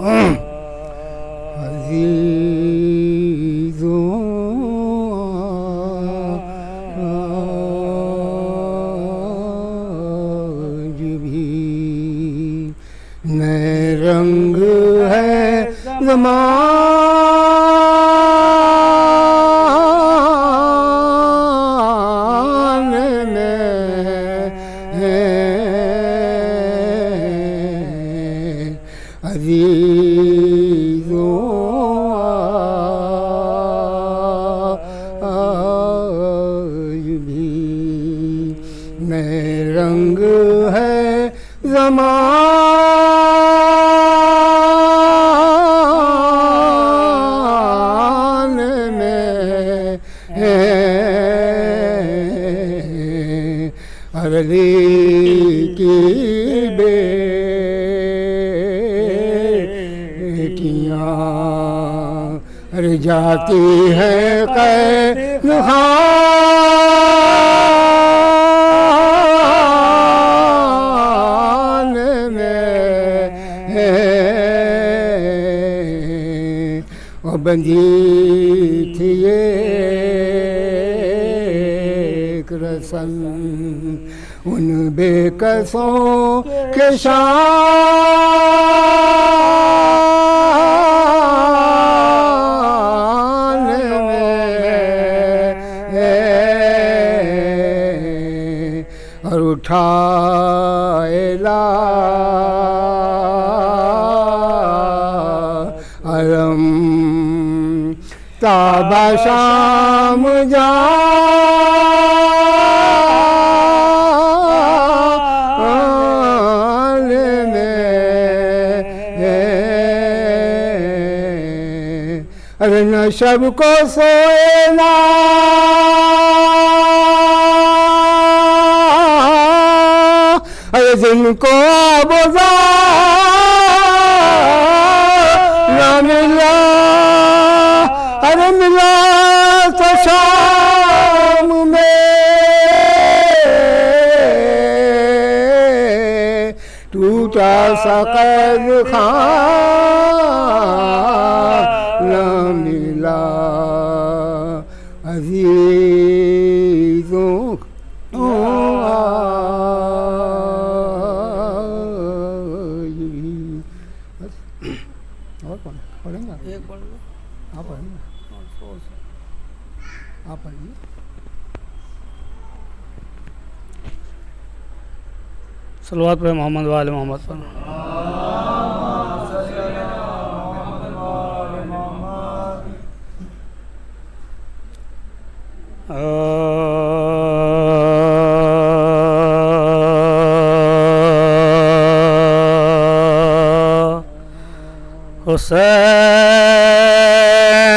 آج بھی نئے رنگ ہے زمانے میں، عزیزوں آج بھی نئے رنگ ہے زمانے میں، عرلی کی بیٹیاں جاتی ہیں قید خانے میں، اور بندھی تھی ایک رسم ان بے کسوں کے شان میں، اور اٹھائے علم تابہ شام جانے میں، ارے نہ شب کو سوئے نا ارے دن کو نہ ملا، ارے ملا تو شام میں ٹوٹا سا قید خانہ ملا، عزیزوں اور پڑھیں گے ایک پڑھ لو، آپ پڑھیں گے، آپ پڑھیے۔ صلوات پہ محمد وآل محمد پر۔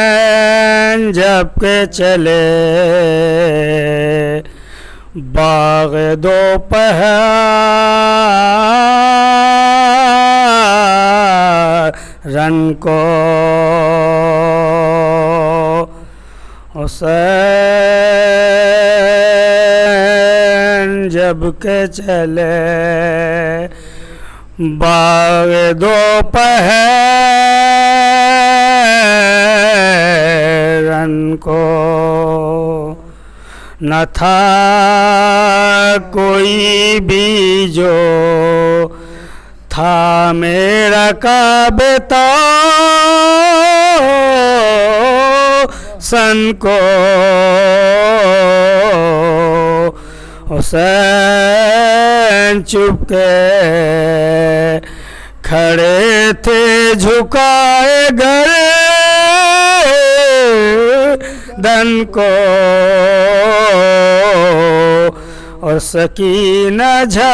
حسین جب کے چلے باغ دوپہر رن کو، حسین جب کے چلے باغ دوپہر رن کو، نہ تھا کوئی بھی جو تھا میرا کعبہ تو سن کو، حسین چپ کے کھڑے تھے جھکائے گردن کو، اور سکینہ جھاڑ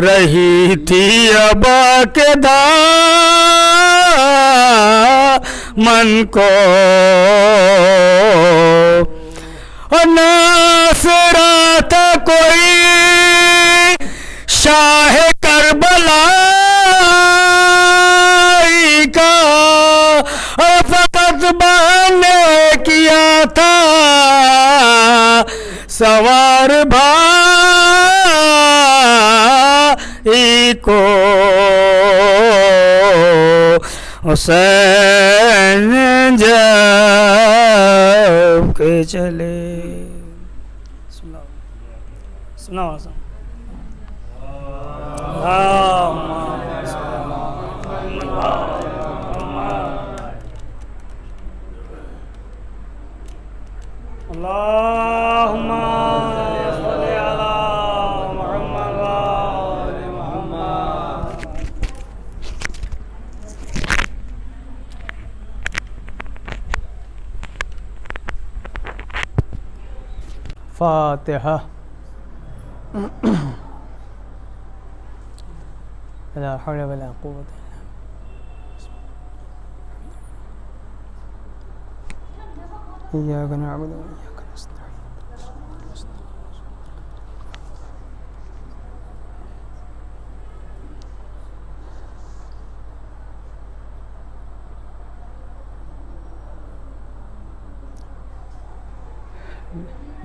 رہی تھی ابا کے دامن کو، اور ناصرہ تھا کوئی شاہ کربلا کا، فقط بہانے کیا تھا سوار بھائی کو، حسین جب کے چلے. سنا اللہم صلی علی محمد و آل محمد. فاتحہ. لا حول ولا قوة إياك نعبد وإياك نستعين.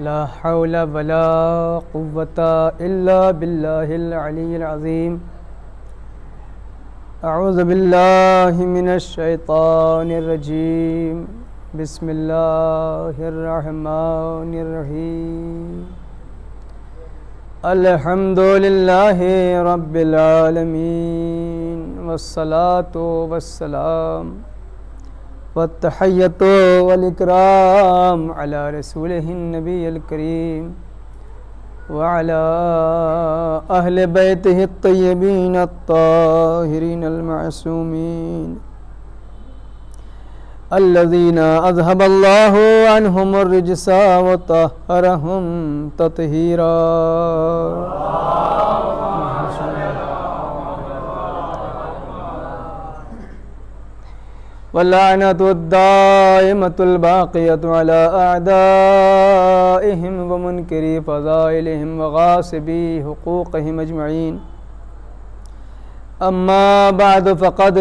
لا حول ولا قوة إلا بالله العلي العظيم. أعوذ بالله من الشيطان الرجيم. بسم الله الرحمن الرحيم. الحمد لله رب العالمين والصلاة والسلام والتحية والإكرام على رسوله النبي الكريم وعلى أهل بيته الطيبين الطاهرين المعصومين الذين أذهب الله عنهم الرجس وطهرهم تطهيرا. واللعنة الدائمة الباقية على أعدائهم ومنكري فضائلهم وغاصبي حقوقهم أجمعين. أما بعد فقد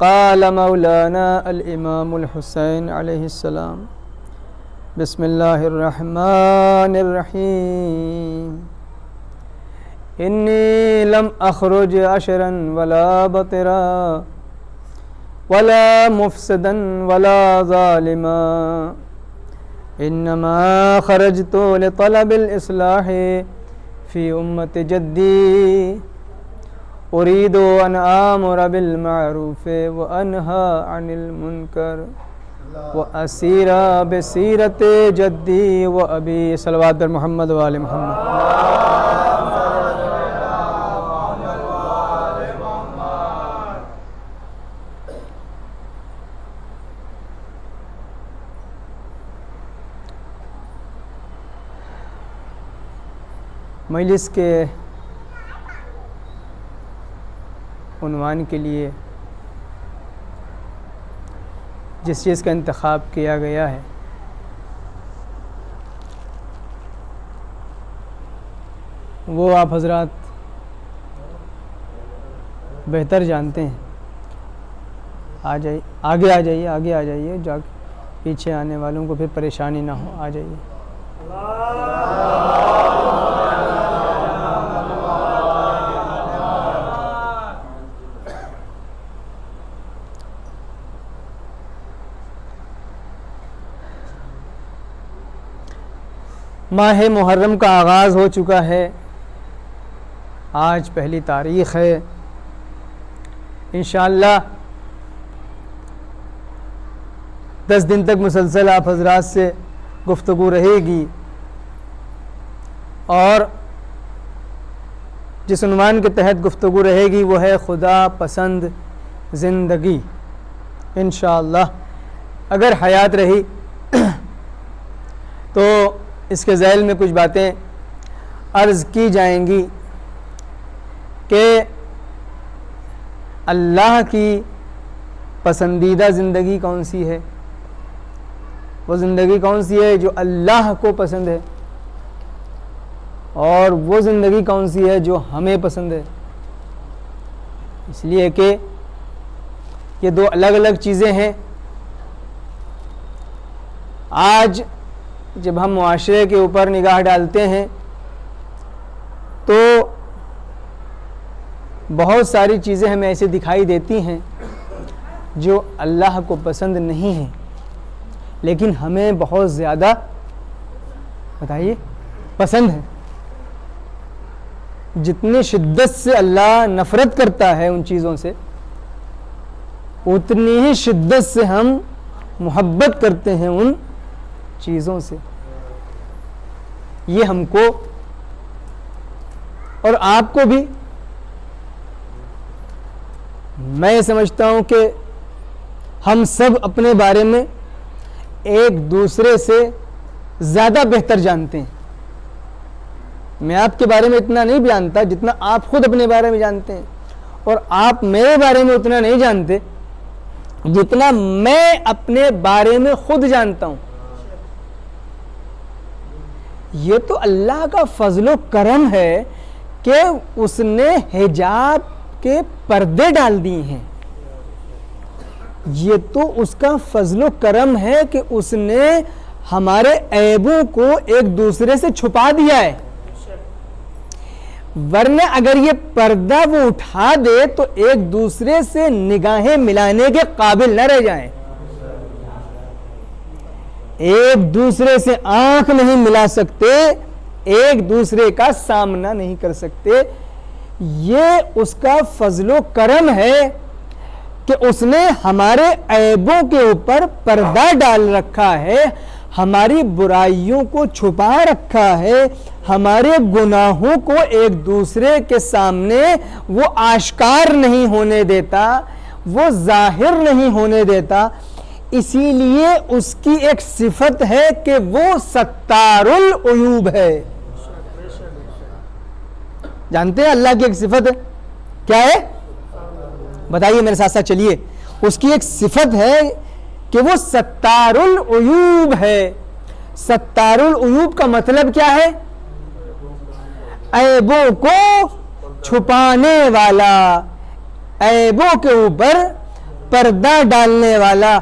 قال مولانا الإمام الحسين عليه السلام. بسم الله الرحمن الرحيم. إني لم أخرج عشرا ولا بطرا ولا مفسدا ولا ظالما إنما خرجت لطلب الإصلاح في أمة جدي أريد أن آمر بالمعروف وأنهى عن المنكر وأسير بسيرة جدي وأبي. صلوات محمد وآل محمد. مجلس کے عنوان کے لیے جس چیز کا انتخاب کیا گیا ہے وہ آپ حضرات بہتر جانتے ہیں. آگے آ جائیے جا پیچھے آنے والوں کو پھر پریشانی نہ ہو. آ جائیے. ماہ محرم کا آغاز ہو چکا ہے. آج پہلی تاریخ ہے. انشاءاللہ 10 دن تک مسلسل آپ حضرات سے گفتگو رہے گی اور جس عنوان کے تحت گفتگو رہے گی وہ ہے خدا پسند زندگی. انشاءاللہ اگر حیات رہی تو اس کے ذیل میں کچھ باتیں عرض کی جائیں گی کہ اللہ کی پسندیدہ زندگی کون سی ہے. وہ زندگی کون سی ہے جو اللہ کو پسند ہے اور وہ زندگی کون سی ہے جو ہمیں پسند ہے. اس لیے کہ یہ دو الگ الگ چیزیں ہیں. آج جب ہم معاشرے کے اوپر نگاہ ڈالتے ہیں تو بہت ساری چیزیں ہمیں ایسے دکھائی دیتی ہیں جو اللہ کو پسند نہیں ہیں لیکن ہمیں بہت زیادہ بتائیے پسند ہے. جتنی شدت سے اللہ نفرت کرتا ہے ان چیزوں سے اتنی ہی شدت سے ہم محبت کرتے ہیں ان چیزوں سے. یہ ہم کو اور آپ کو بھی میں سمجھتا ہوں کہ ہم سب اپنے بارے میں ایک دوسرے سے زیادہ بہتر جانتے ہیں. میں آپ کے بارے میں اتنا نہیں جانتا جتنا آپ خود اپنے بارے میں جانتے ہیں اور آپ میرے بارے میں اتنا نہیں جانتے جتنا میں اپنے بارے میں خود جانتا ہوں. یہ تو اللہ کا فضل و کرم ہے کہ اس نے حجاب کے پردے ڈال دیے ہیں. یہ تو اس کا فضل و کرم ہے کہ اس نے ہمارے عیبوں کو ایک دوسرے سے چھپا دیا ہے. ورنہ اگر یہ پردہ وہ اٹھا دے تو ایک دوسرے سے نگاہیں ملانے کے قابل نہ رہ جائیں, ایک دوسرے سے آنکھ نہیں ملا سکتے, ایک دوسرے کا سامنا نہیں کر سکتے. یہ اس کا فضل و کرم ہے کہ اس نے ہمارے عیبوں کے اوپر پردہ ڈال رکھا ہے, ہماری برائیوں کو چھپا رکھا ہے, ہمارے گناہوں کو ایک دوسرے کے سامنے وہ آشکار نہیں ہونے دیتا, وہ ظاہر نہیں ہونے دیتا. اسی لیے اس کی ایک صفت ہے کہ وہ ستار العیوب ہے. جانتے ہیں اللہ کی ایک صفت ہے کیا ہے؟ بتائیے میرے ساتھ ساتھ چلیے. اس کی ایک صفت ہے کہ وہ ستار العیوب ہے. ستار العیوب کا مطلب کیا ہے؟ عیبوں کو چھپانے والا, عیبوں کے اوپر پردہ ڈالنے والا.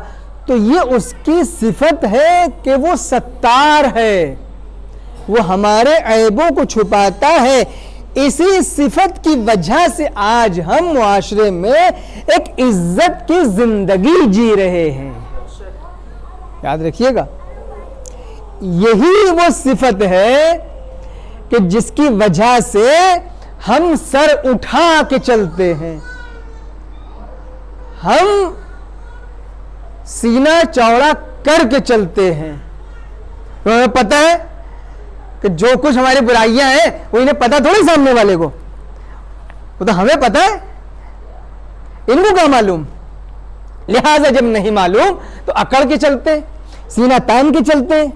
تو یہ اس کی صفت ہے کہ وہ ستار ہے, وہ ہمارے عیبوں کو چھپاتا ہے. اسی صفت کی وجہ سے آج ہم معاشرے میں ایک عزت کی زندگی جی رہے ہیں. یاد رکھیے گا, یہی وہ صفت ہے کہ جس کی وجہ سے ہم سر اٹھا کے چلتے ہیں, ہم سینہ چوڑا کر کے چلتے ہیں. تو ہمیں پتہ ہے کہ جو کچھ ہماری برائیاں ہیں وہ انہیں پتہ تھوڑی سامنے والے کو, وہ تو ہمیں پتہ ہے, ان کو کیا معلوم. لہٰذا جب نہیں معلوم تو اکڑ کے چلتے ہیں, سینہ تان کے چلتے ہیں,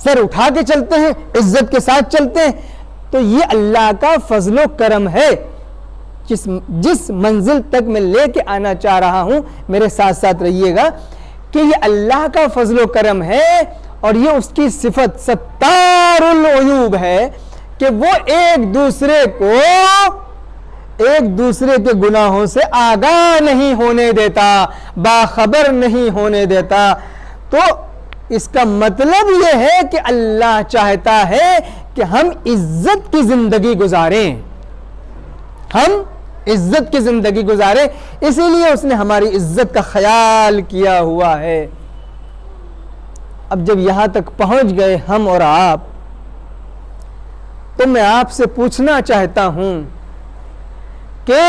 سر اٹھا کے چلتے ہیں, عزت کے ساتھ چلتے ہیں. تو یہ اللہ کا فضل و کرم ہے. جس منزل تک میں لے کے آنا چاہ رہا ہوں میرے ساتھ ساتھ رہیے گا کہ یہ اللہ کا فضل و کرم ہے اور یہ اس کی صفت ستار العیوب ہے کہ وہ ایک دوسرے کے گناہوں سے آگاہ نہیں ہونے دیتا, باخبر نہیں ہونے دیتا. تو اس کا مطلب یہ ہے کہ اللہ چاہتا ہے کہ ہم عزت کی زندگی گزاریں, ہم عزت کی زندگی گزاریں. اسی لیے اس نے ہماری عزت کا خیال کیا ہوا ہے. اب جب یہاں تک پہنچ گئے ہم اور آپ, تو میں آپ سے پوچھنا چاہتا ہوں کہ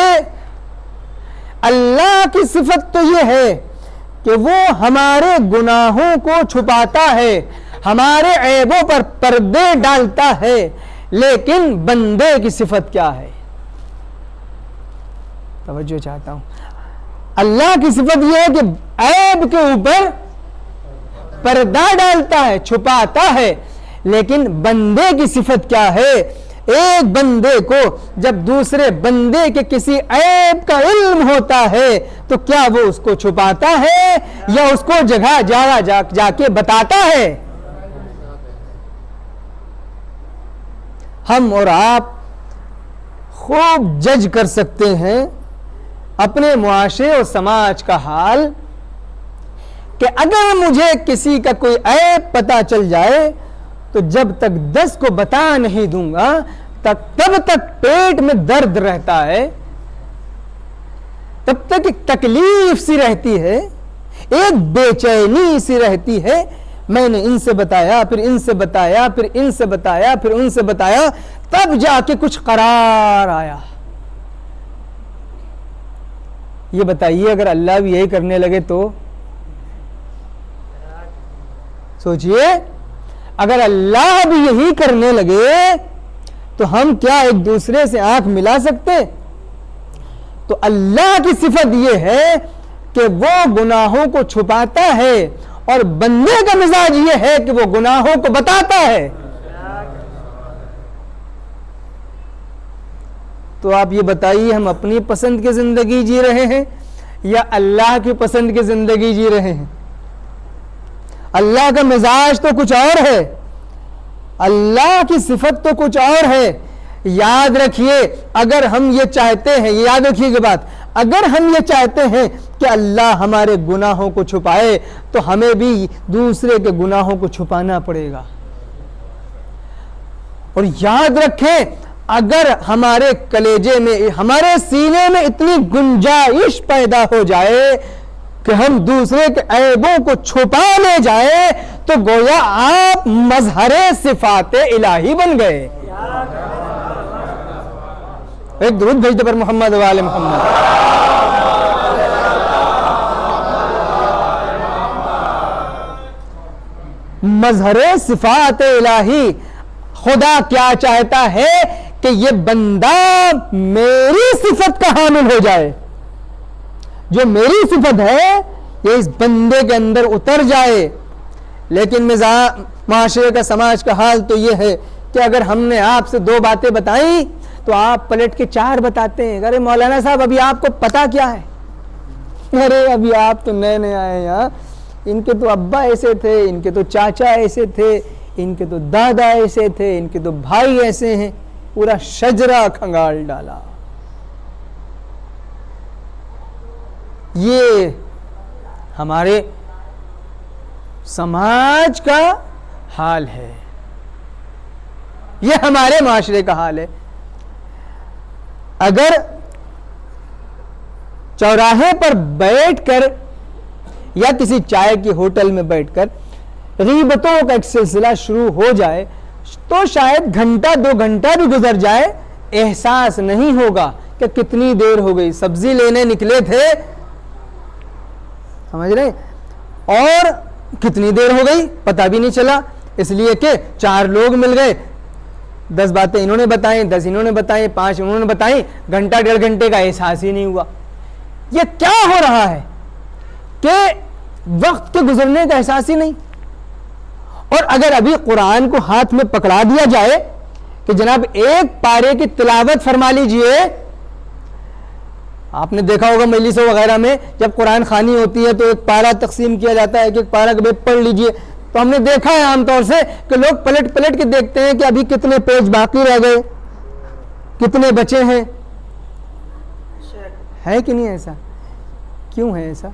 اللہ کی صفت تو یہ ہے کہ وہ ہمارے گناہوں کو چھپاتا ہے, ہمارے عیبوں پر پردے ڈالتا ہے, لیکن بندے کی صفت کیا ہے؟ توجہ چاہتا ہوں. اللہ کی صفت یہ ہے کہ عیب کے اوپر پردہ ڈالتا ہے, چھپاتا ہے, لیکن بندے کی صفت کیا ہے؟ ایک بندے کو جب دوسرے بندے کے کسی عیب کا علم ہوتا ہے تو کیا وہ اس کو چھپاتا ہے یا اس کو جگہ جا کے بتاتا ہے؟ ہم اور آپ خوب جج کر سکتے ہیں اپنے معاشرے اور سماج کا حال کہ اگر مجھے کسی کا کوئی عیب پتہ چل جائے تو جب تک 10 کو بتا نہیں دوں گا تب تک پیٹ میں درد رہتا ہے. تب تک ایک تکلیف سی رہتی ہے, ایک بے چینی سی رہتی ہے. میں نے ان سے بتایا, پھر ان سے بتایا, پھر ان سے بتایا, پھر ان سے بتایا, تب جا کے کچھ قرار آیا. یہ بتائیے اگر اللہ بھی یہی کرنے لگے تو سوچئے, اگر اللہ بھی یہی کرنے لگے تو ہم کیا ایک دوسرے سے آنکھ ملا سکتے؟ تو اللہ کی صفت یہ ہے کہ وہ گناہوں کو چھپاتا ہے, اور بندے کا مزاج یہ ہے کہ وہ گناہوں کو بتاتا ہے. تو آپ یہ بتائیے, ہم اپنی پسند کی زندگی جی رہے ہیں یا اللہ کی پسند کی زندگی جی رہے ہیں؟ اللہ کا مزاج تو کچھ اور ہے, اللہ کی صفت تو کچھ اور ہے. یاد رکھیے, اگر ہم یہ چاہتے ہیں, یاد رکھیے کہ بات, اگر ہم یہ چاہتے ہیں کہ اللہ ہمارے گناہوں کو چھپائے تو ہمیں بھی دوسرے کے گناہوں کو چھپانا پڑے گا. اور یاد رکھیں, اگر ہمارے کلیجے میں, ہمارے سینے میں اتنی گنجائش پیدا ہو جائے کہ ہم دوسرے کے عیبوں کو چھپا لے جائے تو گویا آپ مظہر صفات الہی بن گئے. ایک درود بھیجتے پر محمد و آل محمد. مظہر صفات الہی, خدا کیا چاہتا ہے کہ یہ بندہ میری صفت کا حامل ہو جائے, جو میری صفت ہے یہ اس بندے کے اندر اتر جائے. لیکن معاشرے کا, سماج کا حال تو یہ ہے کہ اگر ہم نے آپ سے 2 باتیں بتائیں تو آپ پلٹ کے 4 بتاتے ہیں. ارے مولانا صاحب ابھی آپ کو پتا کیا ہے؟ ارے ابھی آپ تو نئے نئے آئے ہیں, یہاں ان کے تو ابا ایسے تھے, ان کے تو چاچا ایسے تھے, ان کے تو دادا ایسے تھے, ان کے تو بھائی ایسے ہیں. پورا شجرہ کھنگال ڈالا. یہ ہمارے سماج کا حال ہے, یہ ہمارے معاشرے کا حال ہے. اگر چوراہے پر بیٹھ کر یا کسی چائے کی ہوٹل میں بیٹھ کر غیبتوں کا ایک سلسلہ شروع ہو جائے تو شاید گھنٹہ 2 گھنٹہ بھی گزر جائے, احساس نہیں ہوگا کہ کتنی دیر ہو گئی. سبزی لینے نکلے تھے, سمجھ رہے, اور کتنی دیر ہو گئی پتہ بھی نہیں چلا, اس لیے کہ 4 لوگ مل گئے, 10 باتیں انہوں نے بتائیں, 10 انہوں نے بتائیں, 5 انہوں نے بتائیں, گھنٹہ 1.5 گھنٹے کا احساس ہی نہیں ہوا. یہ کیا ہو رہا ہے کہ وقت کے گزرنے کا احساس ہی نہیں. اور اگر ابھی قرآن کو ہاتھ میں پکڑا دیا جائے کہ جناب ایک پارے کی تلاوت فرما لیجئے, آپ نے دیکھا ہوگا مجلسوں وغیرہ میں جب قرآن خوانی ہوتی ہے تو ایک پارہ تقسیم کیا جاتا ہے کہ ایک پارہ کبھی پڑھ لیجئے, تو ہم نے دیکھا ہے عام طور سے کہ لوگ پلٹ پلٹ کے دیکھتے ہیں کہ ابھی کتنے پیج باقی رہ گئے, کتنے بچے ہیں. ہے کہ نہیں ایسا؟ کیوں ہے ایسا؟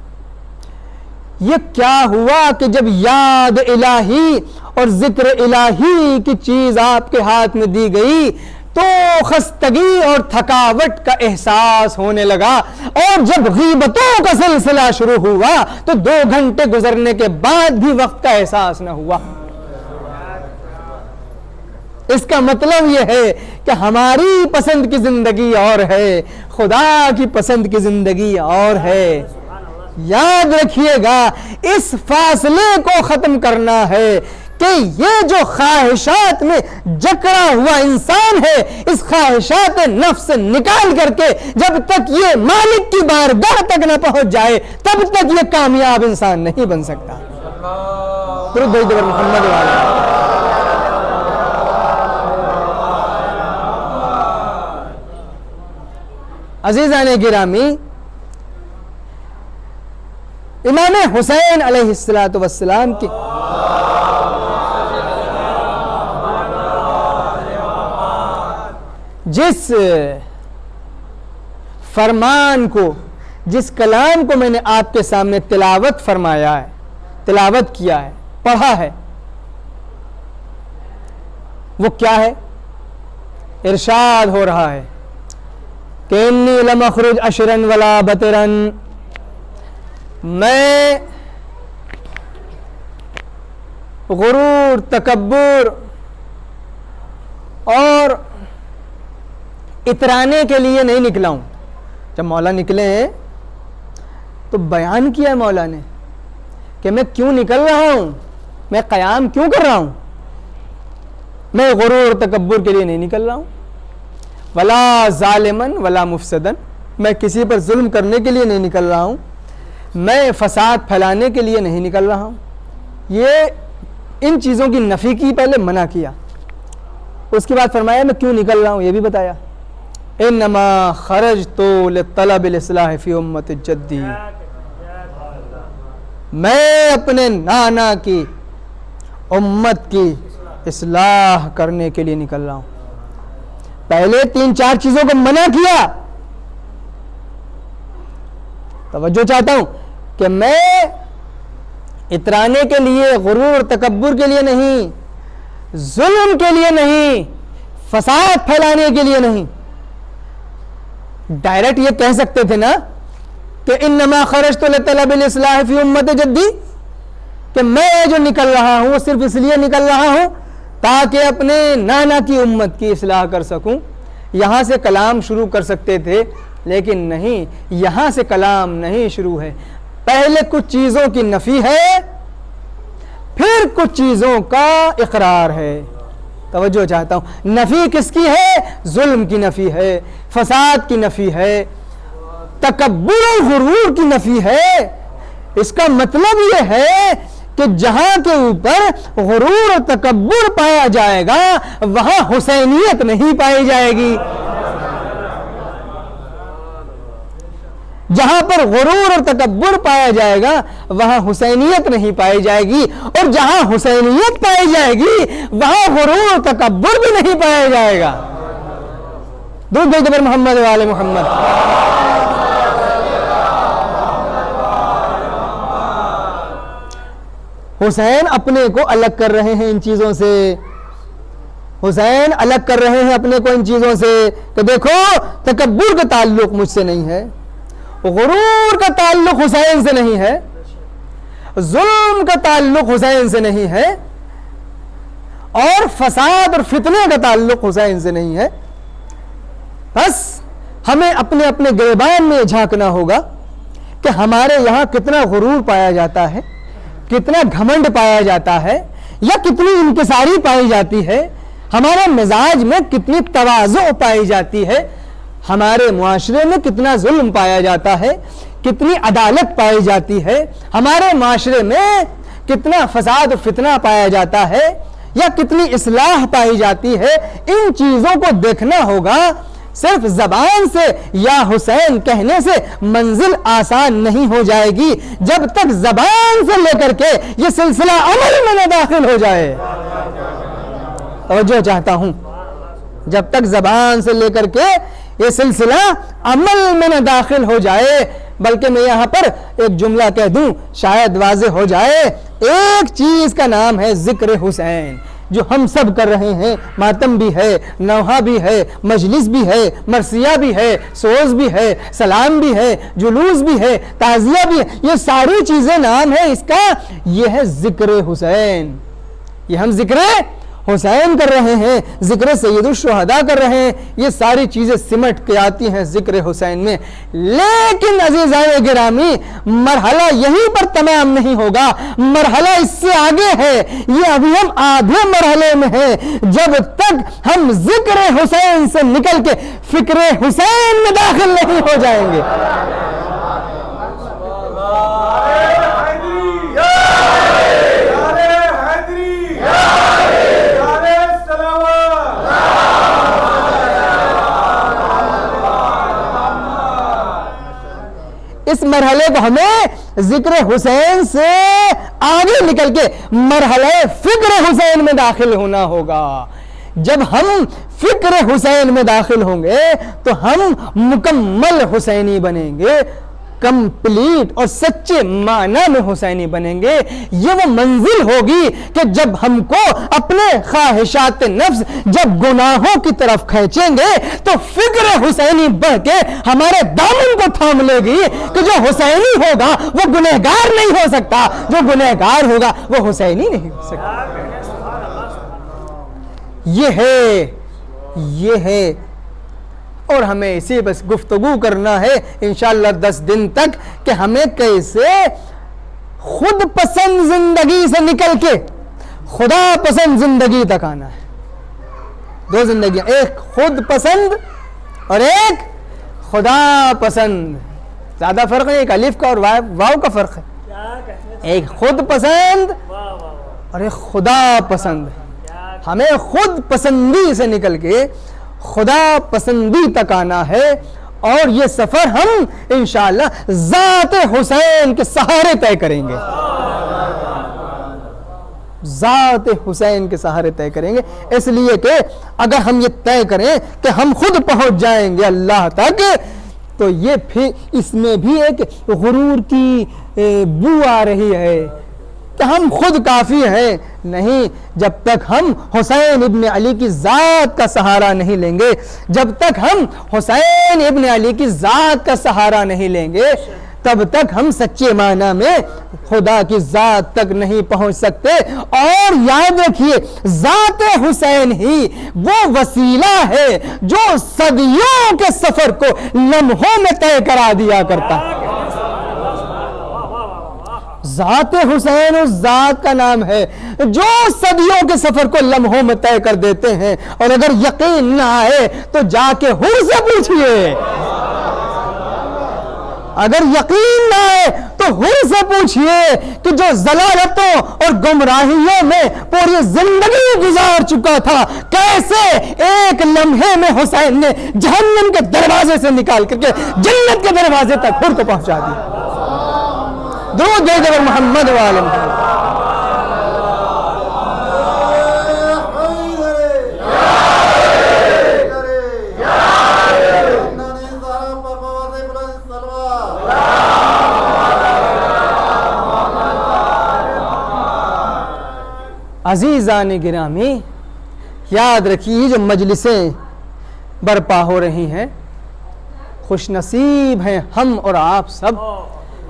یہ کیا ہوا کہ جب یاد الہی اور ذکر الہی کی چیز آپ کے ہاتھ میں دی گئی تو خستگی اور تھکاوٹ کا احساس ہونے لگا, اور جب غیبتوں کا سلسلہ شروع ہوا تو 2 گھنٹے گزرنے کے بعد بھی وقت کا احساس نہ ہوا. اس کا مطلب یہ ہے کہ ہماری پسند کی زندگی اور ہے, خدا کی پسند کی زندگی اور ہے. یاد رکھیے گا, اس فاصلے کو ختم کرنا ہے کہ یہ جو خواہشات میں جکڑا ہوا انسان ہے, اس خواہشات نفس سے نکال کر کے جب تک یہ مالک کی بارگاہ تک نہ پہنچ جائے تب تک یہ کامیاب انسان نہیں بن سکتا. درود بھیج دو محمد والے. عزیزان گرامی, امام حسین علیہ السلام کی جس فرمان کو, جس کلام کو میں نے آپ کے سامنے تلاوت فرمایا ہے, تلاوت کیا ہے, پڑھا ہے, وہ کیا ہے؟ ارشاد ہو رہا ہے کہ انی لم اخرج اشرن ولا بطرن، میں غرور، تکبر اور اترانے کے لیے نہیں نکلا ہوں۔ جب مولا نکلے ہیں تو بیان کیا ہے مولا نے کہ میں کیوں نکل رہا ہوں، میں قیام کیوں کر رہا ہوں۔ میں غرور تکبر کے لیے نہیں نکل رہا ہوں، ولا ظالمن ولا مفسدن، میں کسی پر ظلم کرنے کے لیے نہیں نکل رہا ہوں، میں فساد پھیلانے کے لیے نہیں نکل رہا ہوں۔ یہ ان چیزوں کی نفی کی، پہلے منع کیا، اس کے بعد فرمایا میں کیوں نکل رہا ہوں یہ بھی بتایا۔ انما خرجت لطلب الاصلاح فی امت جدی، میں اپنے نانا کی امت کی اصلاح کرنے کے لیے نکل رہا ہوں۔ پہلے 3-4 چیزوں کو منع کیا۔ توجہ چاہتا ہوں کہ میں اترانے کے لیے، غرور تکبر کے لیے نہیں، ظلم کے لیے نہیں، فساد پھیلانے کے لیے نہیں۔ ڈائریکٹ یہ کہہ سکتے تھے نا کہ انما خرجت لطلب الاصلاح فی امت جدی، کہ میں جو نکل رہا ہوں وہ صرف اس لیے نکل رہا ہوں تاکہ اپنے نانا کی امت کی اصلاح کر سکوں۔ یہاں سے کلام شروع کر سکتے تھے، لیکن نہیں، یہاں سے کلام نہیں شروع ہے۔ پہلے کچھ چیزوں کی نفی ہے، پھر کچھ چیزوں کا اقرار ہے۔ توجہ چاہتا ہوں، نفی کس کی ہے؟ ظلم کی نفی ہے، فساد کی نفی ہے، تکبر و غرور کی نفی ہے۔ اس کا مطلب یہ ہے کہ جہاں کے اوپر غرور و تکبر پایا جائے گا وہاں حسینیت نہیں پائی جائے گی۔ جہاں پر غرور اور تکبر پایا جائے گا وہاں حسینیت نہیں پائی جائے گی، اور جہاں حسینیت پائی جائے گی وہاں غرور اور تکبر بھی نہیں پایا جائے گا۔ درود بھیجو پر محمد و آل محمد۔ حسین اپنے کو الگ کر رہے ہیں ان چیزوں سے، حسین الگ کر رہے ہیں اپنے کو ان چیزوں سے کہ دیکھو تکبر کا تعلق مجھ سے نہیں ہے، غرور کا تعلق حسین سے نہیں ہے، ظلم کا تعلق حسین سے نہیں ہے، اور فساد اور فتنے کا تعلق حسین سے نہیں ہے۔ بس ہمیں اپنے اپنے گریبان میں جھانکنا ہوگا کہ ہمارے یہاں کتنا غرور پایا جاتا ہے، کتنا گھمنڈ پایا جاتا ہے، یا کتنی انکساری پائی جاتی ہے، ہمارے مزاج میں کتنی تواضع پائی جاتی ہے، ہمارے معاشرے میں کتنا ظلم پایا جاتا ہے، کتنی عدالت پائی جاتی ہے، ہمارے معاشرے میں کتنا فساد و فتنہ پایا جاتا ہے، یا کتنی اصلاح پائی جاتی ہے۔ ان چیزوں کو دیکھنا ہوگا۔ صرف زبان سے یا حسین کہنے سے منزل آسان نہیں ہو جائے گی جب تک زبان سے لے کر کے یہ سلسلہ عمل میں نہ داخل ہو جائے۔ توجہ چاہتا ہوں، جب تک زبان سے لے کر کے یہ سلسلہ عمل میں نہ داخل ہو جائے، بلکہ میں یہاں پر ایک جملہ کہہ دوں شاید واضح ہو جائے۔ ایک چیز کا نام ہے ذکر حسین، جو ہم سب کر رہے ہیں۔ ماتم بھی ہے، نوحہ بھی ہے، مجلس بھی ہے، مرثیہ بھی ہے، سوز بھی ہے، سلام بھی ہے، جلوس بھی ہے، تعزیہ بھی ہے، یہ ساری چیزیں نام ہے اس کا، یہ ہے ذکر حسین۔ یہ ہم ذکر حسین کر رہے ہیں، ذکر سید الشہداء کر رہے ہیں، یہ ساری چیزیں سمٹ کے آتی ہیں ذکر حسین میں۔ لیکن عزیزان گرامی، مرحلہ یہیں پر تمام نہیں ہوگا، مرحلہ اس سے آگے ہے۔ یہ ابھی ہم آدھے مرحلے میں ہیں، جب تک ہم ذکر حسین سے نکل کے فکر حسین میں داخل نہیں ہو جائیں گے۔ اس مرحلے کو ہمیں ذکر حسین سے آگے نکل کے مرحلہ فکر حسین میں داخل ہونا ہوگا۔ جب ہم فکر حسین میں داخل ہوں گے تو ہم مکمل حسینی بنیں گے۔ کمپلیٹ اور سچے معنی میں حسینی بنیں گے. یہ وہ منزل ہوگی کہ جب ہم کو اپنے خواہشات نفس جب گناہوں کی طرف کھینچیں گے تو فکر حسینی بڑھ کے ہمارے دامن کو تھام لے گی کہ جو حسینی ہوگا وہ گنہگار نہیں ہو سکتا, جو گنہگار ہوگا وہ حسینی نہیں ہو سکتا. یہ ہے اور ہمیں اسی بس گفتگو کرنا ہے انشاءاللہ 10 دن تک کہ ہمیں کیسے خود پسند زندگی سے نکل کے خدا پسند زندگی تک آنا ہے. 2 زندگیاں, ایک خود پسند اور ایک خدا پسند. زیادہ فرق نہیں, ایک الف کا اور واو کا فرق ہے. ایک خود پسند اور ایک خدا پسند. ہمیں خود پسندی سے نکل کے خدا پسندی تک آنا ہے, اور یہ سفر ہم انشاءاللہ ذات حسین کے سہارے طے کریں گے. ذات حسین کے سہارے طے کریں گے, اس لیے کہ اگر ہم یہ طے کریں کہ ہم خود پہنچ جائیں گے اللہ تک تو یہ پھر اس میں بھی ایک غرور کی بو آ رہی ہے کہ ہم خود کافی ہیں. نہیں, جب تک ہم حسین ابن علی کی ذات کا سہارا نہیں لیں گے, جب تک ہم حسین ابن علی کی ذات کا سہارا نہیں لیں گے, تب تک ہم سچے معنی میں خدا کی ذات تک نہیں پہنچ سکتے. اور یاد رکھیے ذات حسین ہی وہ وسیلہ ہے جو صدیوں کے سفر کو لمحوں میں طے کرا دیا کرتا ہے. ذات حسین اس ذات کا نام ہے جو صدیوں کے سفر کو لمحوں میں طے کر دیتے ہیں. اور اگر یقین نہ آئے تو جا کے حر سے پوچھئے, اگر یقین نہ آئے تو حر سے پوچھئے کہ جو ضلالتوں اور گمراہیوں میں پوری زندگی گزار چکا تھا, کیسے ایک لمحے میں حسین نے جہنم کے دروازے سے نکال کر کے جنت کے دروازے تک حر کو پہنچا دیا. درود دے دے محمد وعلم. عزیزان گرامی, یاد رکھیے جو مجلسیں برپا ہو رہی ہیں, خوش نصیب ہیں ہم اور آپ سب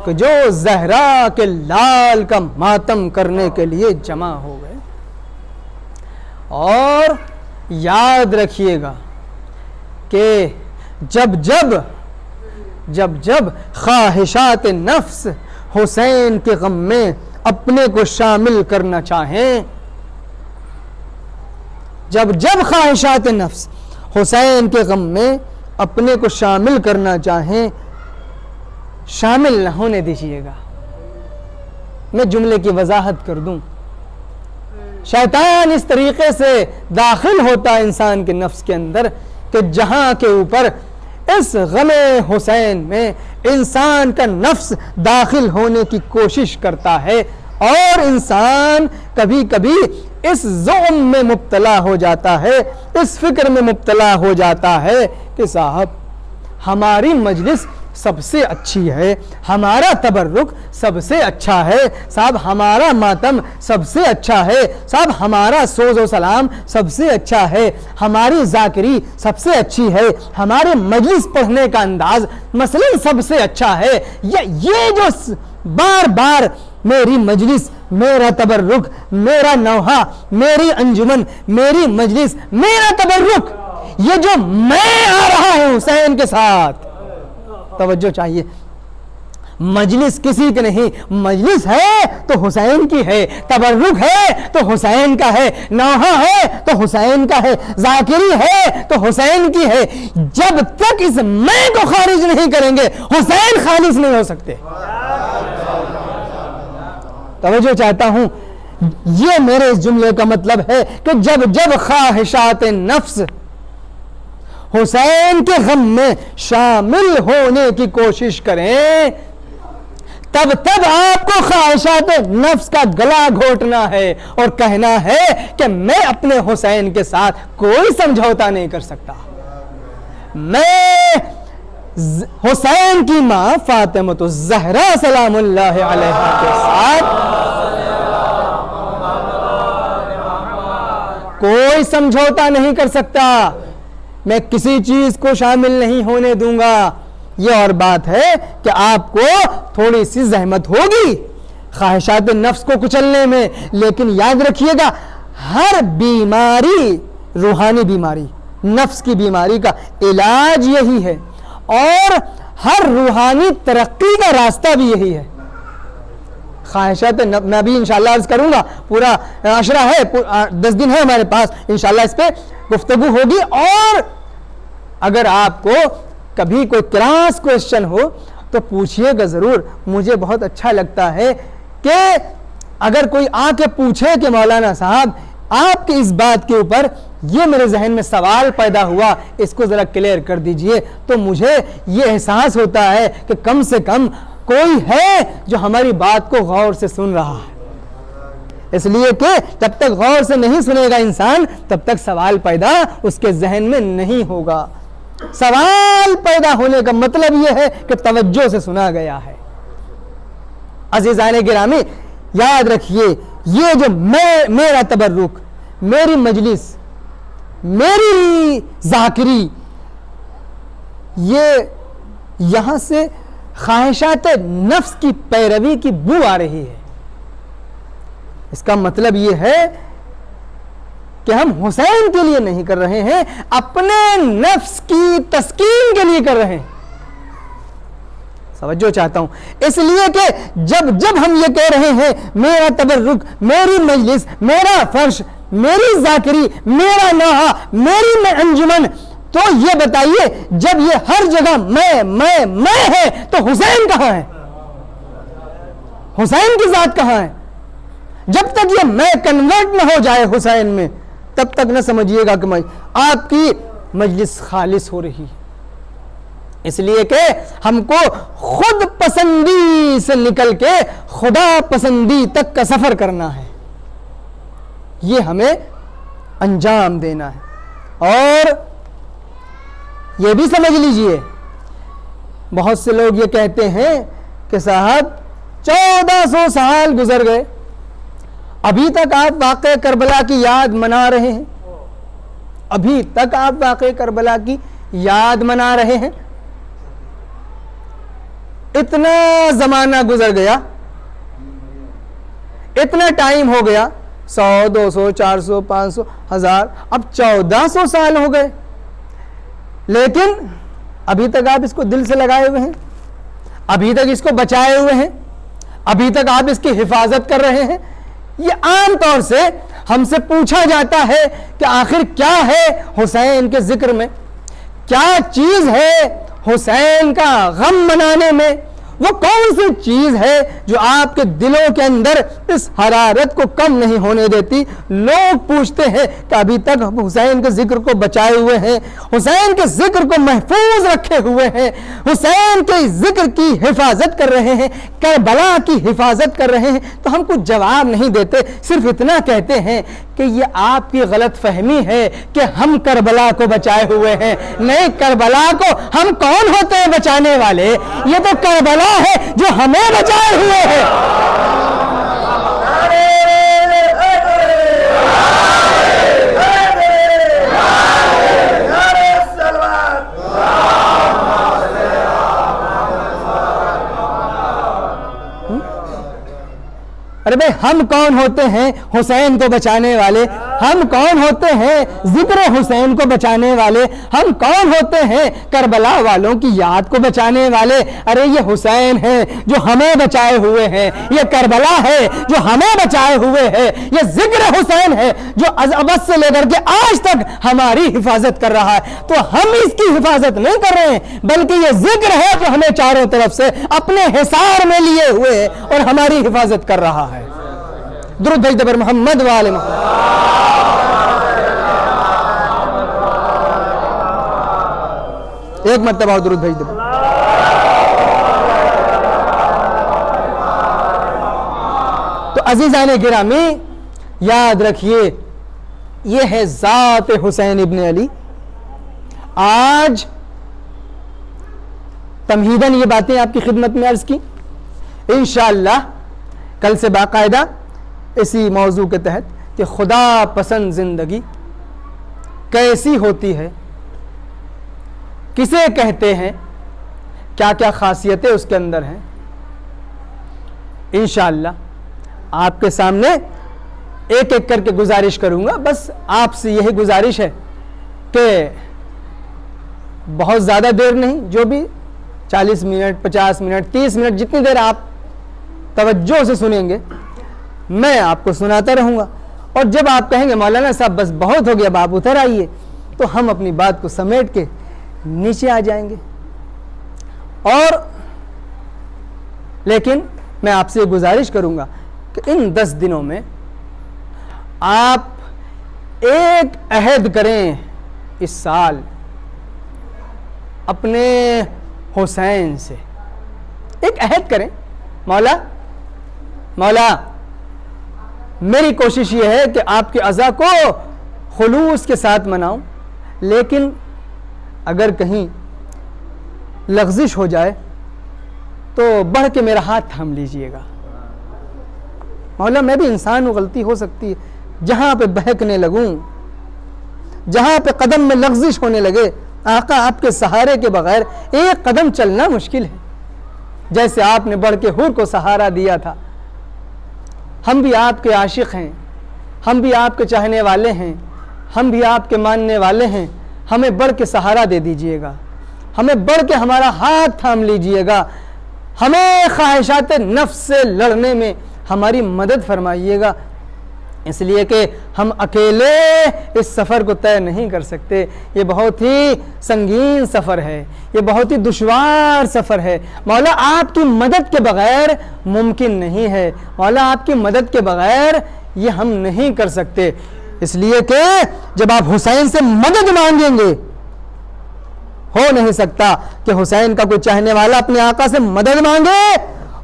کہ جو زہرا کے لال کا ماتم کرنے کے لیے جمع ہو گئے. اور یاد رکھیے گا کہ جب جب خواہشات نفس حسین کے غم میں اپنے کو شامل کرنا چاہیں, جب خواہشات نفس حسین کے غم میں اپنے کو شامل کرنا چاہیں, شامل نہ ہونے دیجیے گا. میں جملے کی وضاحت کر دوں. شیطان اس طریقے سے داخل ہوتا ہے انسان کے نفس کے اندر کہ جہاں کے اوپر اس غم حسین میں انسان کا نفس داخل ہونے کی کوشش کرتا ہے, اور انسان کبھی کبھی اس ظلم میں مبتلا ہو جاتا ہے, اس فکر میں مبتلا ہو جاتا ہے کہ صاحب ہماری مجلس سب سے اچھی ہے, ہمارا تبرک سب سے اچھا ہے, صاحب ہمارا ماتم سب سے اچھا ہے, صاحب ہمارا سوز و سلام سب سے اچھا ہے, ہماری ذاکری سب سے اچھی ہے, ہمارے مجلس پڑھنے کا انداز مثلا سب سے اچھا ہے. یہ جو بار بار میری مجلس, میرا تبرک, میرا نوحہ, میری انجمن, میری مجلس, میرا تبرک, یہ جو میں آ رہا ہوں حسین کے ساتھ, توجہ چاہیے, مجلس کسی کی نہیں, مجلس ہے تو حسین کی ہے, تبرک ہے تو حسین کا ہے, نوحہ ہے تو حسین کا ہے, ذاکری ہے تو حسین کی ہے. جب تک اس میں کو خارج نہیں کریں گے حسین خالص نہیں ہو سکتے. توجہ چاہتا ہوں, یہ میرے اس جملے کا مطلب ہے کہ جب خواہشات نفس حسین کے غم میں شامل ہونے کی کوشش کریں, تب آپ کو خواہشات نفس کا گلا گھونٹنا ہے اور کہنا ہے کہ میں اپنے حسین کے ساتھ کوئی سمجھوتا نہیں کر سکتا, میں حسین کی ماں فاطمہ الزہرا سلام اللہ علیہا کے ساتھ کوئی سمجھوتا نہیں کر سکتا، میں کسی چیز کو شامل نہیں ہونے دوں گا۔ یہ اور بات ہے کہ آپ کو تھوڑی سی زحمت ہوگی خواہشات نفس کو کچلنے میں، لیکن یاد رکھیے گا ہر بیماری، روحانی بیماری، نفس کی بیماری کا علاج یہی ہے، اور ہر روحانی ترقی کا راستہ بھی یہی ہے۔ خواہشات میں ابھی انشاءاللہ عرض کروں گا، پورا عشرہ ہے، 10 دن ہے ہمارے پاس، انشاءاللہ اس پہ گفتگو ہوگی۔ اور اگر آپ کو کبھی کوئی کراس کوئسچن ہو تو پوچھئے گا ضرور، مجھے بہت اچھا لگتا ہے کہ اگر کوئی آ کے پوچھے کہ مولانا صاحب آپ کے اس بات کے اوپر یہ میرے ذہن میں سوال پیدا ہوا، اس کو ذرا کلیئر کر دیجئے، تو مجھے یہ احساس ہوتا ہے کہ کم سے کم کوئی ہے جو ہماری بات کو غور سے سن رہا ہے۔ اس لیے کہ جب تک غور سے نہیں سنے گا انسان تب تک سوال پیدا اس کے ذہن میں نہیں ہوگا۔ سوال پیدا ہونے کا مطلب یہ ہے کہ توجہ سے سنا گیا ہے۔ عزیزان گرامی یاد رکھیے، یہ جو میرا تبرک، میری مجلس، میری ذاکری، یہ یہاں سے خواہشات نفس کی پیروی کی بو آ رہی ہے۔ اس کا مطلب یہ ہے کہ ہم حسین کے لیے نہیں کر رہے ہیں، اپنے نفس کی تسکین کے لیے کر رہے ہیں۔ توجہ چاہتا ہوں، اس لیے کہ جب ہم یہ کہہ رہے ہیں میرا تبرک، میری مجلس، میرا فرش، میری ذاکری، میرا نوحہ، میری انجمن، تو یہ بتائیے جب یہ ہر جگہ میں ہے تو حسین کہاں ہے؟ حسین کی ذات کہاں ہے؟ جب تک یہ میں کنورٹ نہ ہو جائے حسین میں، تب تک نہ سمجھیے گا کہ آپ کی مجلس خالص ہو رہی ہے۔ اس لیے کہ ہم کو خود پسندی سے نکل کے خدا پسندی تک کا سفر کرنا ہے، یہ ہمیں انجام دینا ہے۔ اور یہ بھی سمجھ لیجئے، بہت سے لوگ یہ کہتے ہیں کہ صاحب 1400 سال گزر گئے، ابھی تک آپ واقعہ کربلا کی یاد منا رہے ہیں، ابھی تک آپ واقعہ کربلا کی یاد منا رہے ہیں۔ اتنا زمانہ گزر گیا، اتنا ٹائم ہو گیا، 100 200 400 500 1000، اب 1400 سال ہو گئے، لیکن ابھی تک آپ اس کو دل سے لگائے ہوئے ہیں، ابھی تک اس کو بچائے ہوئے ہیں، ابھی تک آپ اس کی حفاظت کر رہے ہیں۔ یہ عام طور سے ہم سے پوچھا جاتا ہے کہ آخر کیا ہے حسین کے ذکر میں، کیا چیز ہے حسین کا غم منانے میں، وہ کون سی چیز ہے جو آپ کے دلوں کے اندر اس حرارت کو کم نہیں ہونے دیتی؟ لوگ پوچھتے ہیں کہ ابھی تک ہم حسین کے ذکر کو بچائے ہوئے ہیں، حسین کے ذکر کو محفوظ رکھے ہوئے ہیں، حسین کے ذکر کی حفاظت کر رہے ہیں، کربلا کی حفاظت کر رہے ہیں، تو ہم کچھ جواب نہیں دیتے، صرف اتنا کہتے ہیں کہ یہ آپ کی غلط فہمی ہے کہ ہم کربلا کو بچائے ہوئے ہیں۔ نہیں، کربلا کو ہم کون ہوتے ہیں بچانے والے؟ یہ تو کربلا ہے جو ہمیں بچائے ہوئے ہیں۔ ارے بھائی، ہم کون ہوتے ہیں حسین کو بچانے والے؟ ہم کون ہوتے ہیں ذکر حسین کو بچانے والے؟ ہم کون ہوتے ہیں کربلا والوں کی یاد کو بچانے والے؟ ارے یہ حسین ہے جو ہمیں بچائے ہوئے ہیں، یہ کربلا ہے جو ہمیں بچائے ہوئے ہے، یہ ذکر حسین ہے جو ابد سے لے کر کے آج تک ہماری حفاظت کر رہا ہے۔ تو ہم اس کی حفاظت نہیں کر رہے ہیں، بلکہ یہ ذکر ہے جو ہمیں چاروں طرف سے اپنے حصار میں لیے ہوئے ہے اور ہماری حفاظت کر رہا ہے۔ درود بھیج دے پر محمد وآل محمد۔ ایک مرتبہ اور درود بھیج دے۔ تو عزیزان گرامی یاد رکھیے، یہ ہے ذات حسین ابن علی۔ آج تمہیداً یہ باتیں آپ کی خدمت میں عرض کی. انشاءاللہ کل سے باقاعدہ اسی موضوع کے تحت کہ خدا پسند زندگی کیسی ہوتی ہے, کسے کہتے ہیں, کیا کیا خاصیتیں اس کے اندر ہیں, انشاءاللہ آپ کے سامنے ایک ایک کر کے گزارش کروں گا. بس آپ سے یہی گزارش ہے کہ بہت زیادہ دیر نہیں, جو بھی 40 منٹ 50 منٹ 30 منٹ جتنی دیر آپ توجہ سے سنیں گے میں آپ کو سناتا رہوں گا. اور جب آپ کہیں گے مولانا صاحب بس بہت ہو گیا, اب آپ اتر آئیے, تو ہم اپنی بات کو سمیٹ کے نیچے آ جائیں گے. اور لیکن میں آپ سے گزارش کروں گا کہ ان 10 دنوں میں آپ ایک عہد کریں اس سال اپنے حسین سے, ایک عہد کریں, مولا میری کوشش یہ ہے کہ آپ کے عزا کو خلوص کے ساتھ مناؤں, لیکن اگر کہیں لغزش ہو جائے تو بڑھ کے میرا ہاتھ تھام لیجئے گا. مولا میں بھی انسان ہوں, غلطی ہو سکتی ہے, جہاں پہ بہکنے لگوں, جہاں پہ قدم میں لغزش ہونے لگے, آقا آپ کے سہارے کے بغیر ایک قدم چلنا مشکل ہے. جیسے آپ نے بڑھ کے حور کو سہارا دیا تھا, ہم بھی آپ کے عاشق ہیں, ہم بھی آپ کے چاہنے والے ہیں, ہم بھی آپ کے ماننے والے ہیں, ہمیں بڑھ کے سہارا دے دیجئے گا, ہمیں بڑھ کے ہمارا ہاتھ تھام لیجئے گا, ہمیں خواہشات نفس سے لڑنے میں ہماری مدد فرمائیے گا, اس لیے کہ ہم اکیلے اس سفر کو طے نہیں کر سکتے. یہ بہت ہی سنگین سفر ہے, یہ بہت ہی دشوار سفر ہے. مولا آپ کی مدد کے بغیر ممکن نہیں ہے, مولا آپ کی مدد کے بغیر یہ ہم نہیں کر سکتے. اس لیے کہ جب آپ حسین سے مدد مانگیں گے, ہو نہیں سکتا کہ حسین کا کوئی چاہنے والا اپنے آقا سے مدد مانگے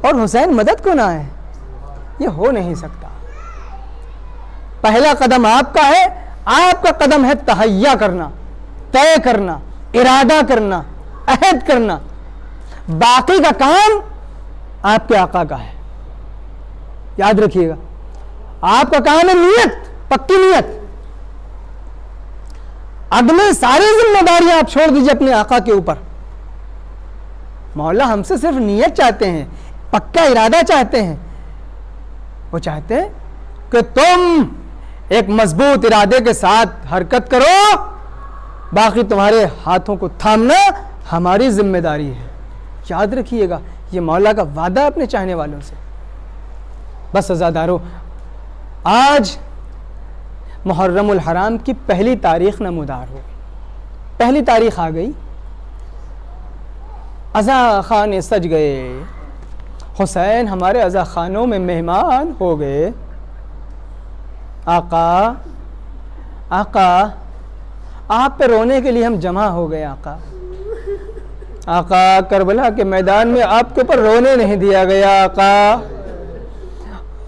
اور حسین مدد کو نہ آئے, یہ ہو نہیں سکتا. پہلا قدم آپ کا ہے, آپ کا قدم ہے تہیہ کرنا, طے کرنا, ارادہ کرنا, عہد کرنا. باقی کا کام آپ کے آقا کا ہے, یاد رکھیے گا. آپ کا کام ہے نیت, پکی نیت. اگلے ساری ذمہ داریاں آپ چھوڑ دیجئے اپنے آقا کے اوپر. مولا ہم سے صرف نیت چاہتے ہیں, پکا ارادہ چاہتے ہیں. وہ چاہتے ہیں کہ تم ایک مضبوط ارادے کے ساتھ حرکت کرو, باقی تمہارے ہاتھوں کو تھامنا ہماری ذمہ داری ہے. یاد رکھیے گا, یہ مولا کا وعدہ ہے اپنے چاہنے والوں سے. بس عزادارو, آج محرم الحرام کی پہلی تاریخ نمودار ہو, پہلی تاریخ آ گئی, عزا خانے سج گئے, حسین ہمارے عزا خانوں میں مہمان ہو گئے. آقا آپ پہ رونے کے لیے ہم جمع ہو گئے. آقا کربلا کے میدان میں آپ کے اوپر رونے نہیں دیا گیا.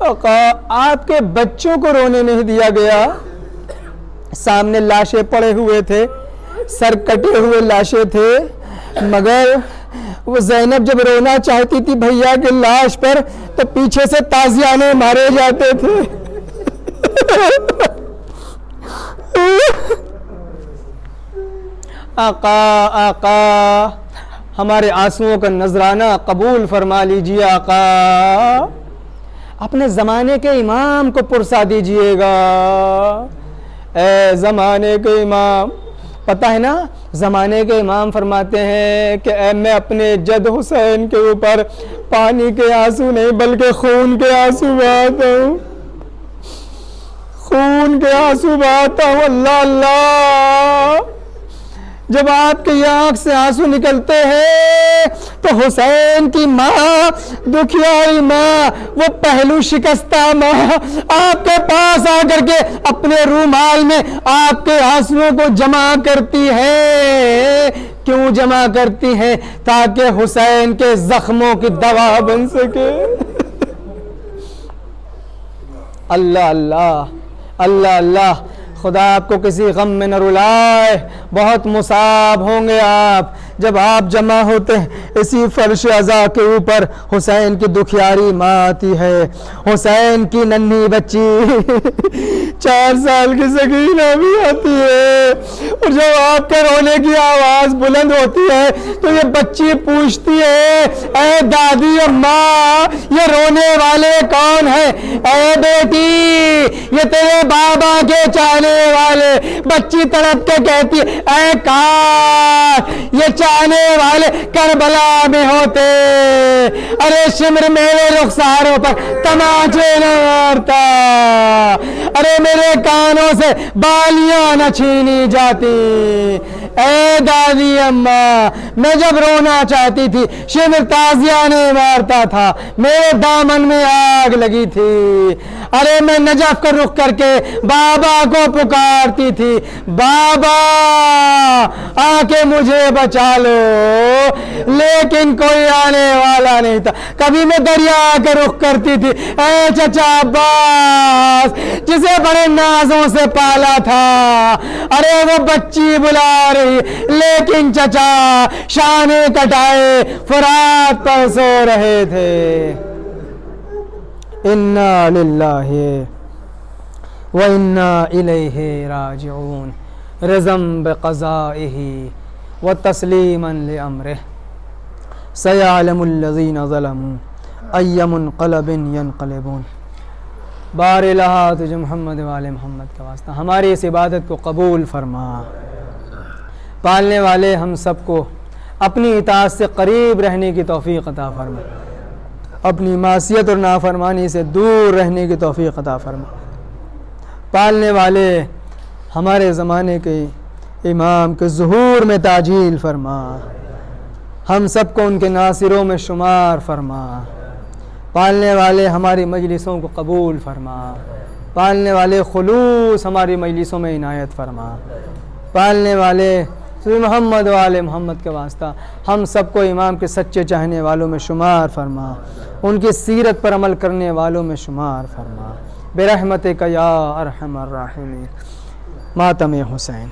آقا آپ کے بچوں کو رونے نہیں دیا گیا. سامنے لاشیں پڑے ہوئے تھے, سر کٹے ہوئے لاشیں تھے, مگر وہ زینب جب رونا چاہتی تھی بھیا کے لاش پر تو پیچھے سے تازیانے مارے جاتے تھے. آقا ہمارے آنسوؤں کا نذرانہ قبول فرما لیجیے. آقا اپنے زمانے کے امام کو پرسا دیجیے گا. اے زمانے کے امام, پتہ ہے نا زمانے کے امام فرماتے ہیں کہ اے میں اپنے جد حسین کے اوپر پانی کے آنسو نہیں بلکہ خون کے آنسو بہاتا ہوں, خون کے آنسو بہاتا ہوں. اللہ اللہ, جب آپ کی آنکھ سے آنسو نکلتے ہیں تو حسین کی ماں, دکھیائی ماں, وہ پہلو شکستہ ماں آپ کے پاس آ کر کے اپنے رومال میں آپ کے آنسوؤں کو جمع کرتی ہے. کیوں جمع کرتی ہے؟ تاکہ حسین کے زخموں کی دوا بن سکے. اللہ اللہ اللہ اللہ, خدا آپ کو کسی غم میں نہ رلائے. بہت مصاب ہوں گے آپ, جب آپ جمع ہوتے ہیں اسی فرش عزا کے اوپر حسین کی دکھیاری ماں آتی ہے، حسین کی ننھی بچی 4 سال کی سکینہ بھی آتی ہے، اور جب آپ کے رونے کی آواز بلند ہوتی ہے تو یہ بچی پوچھتی ہے اے دادی اماں یہ رونے والے کون ہیں؟ اے بیٹی یہ تیرے بابا کے چاہنے والے۔ بچی تڑپ کے کہتی ہے اے کاش یہ چاہنے والے کربلا میں ہوتے، ارے شمر میرے رخساروں پر تماچے نہ مارتا، ارے میرے کانوں سے بالیاں نہ چھینی جاتی۔ اے دادی اماں میں جب رونا چاہتی تھی شمر تازیہ نے مارتا تھا، میرے دامن میں آگ لگی تھی، ارے میں نجف کا رخ کر کے بابا کو پکارتی تھی بابا آ کے مجھے بچا لو، لیکن کوئی آنے والا نہیں تھا۔ کبھی میں دریا کے رخ کرتی تھی اے چچا عباس جسے بڑے نازوں سے پالا تھا، ارے وہ بچی بلا رہی لیکن چچا شانے کٹائے فرات پر سو رہے تھے۔ انا للہ وَإِنَّا إِلَيْهِ رَاجِعُونَ رِضًا بِقَضَائِهِ وَتَسْلِيمًا لِأَمْرِهِ سَيَعْلَمُ الَّذِينَ ظَلَمُوا أَيَّ مُنْقَلَبٍ يَنْقَلِبُونَ۔ بار الہا تجھے محمد والے محمد کا واسطہ ہماری اس عبادت کو قبول فرما۔ پالنے والے ہم سب کو اپنی اطاعت سے قریب رہنے کی توفیق عطا فرما، اپنی معصیت اور نافرمانی سے دور رہنے کی توفیق عطا فرما۔ پالنے والے ہمارے زمانے کے امام کے ظہور میں تعجیل فرما، ہم سب کو ان کے ناصروں میں شمار فرما۔ پالنے والے ہماری مجلسوں کو قبول فرما، پالنے والے خلوص ہماری مجلسوں میں عنایت فرما۔ پالنے والے محمد والے محمد کے واسطہ ہم سب کو امام کے سچے چاہنے والوں میں شمار فرما، ان کی سیرت پر عمل کرنے والوں میں شمار فرما، برحمتک یا ارحم الراحمین۔ ماتم حسین۔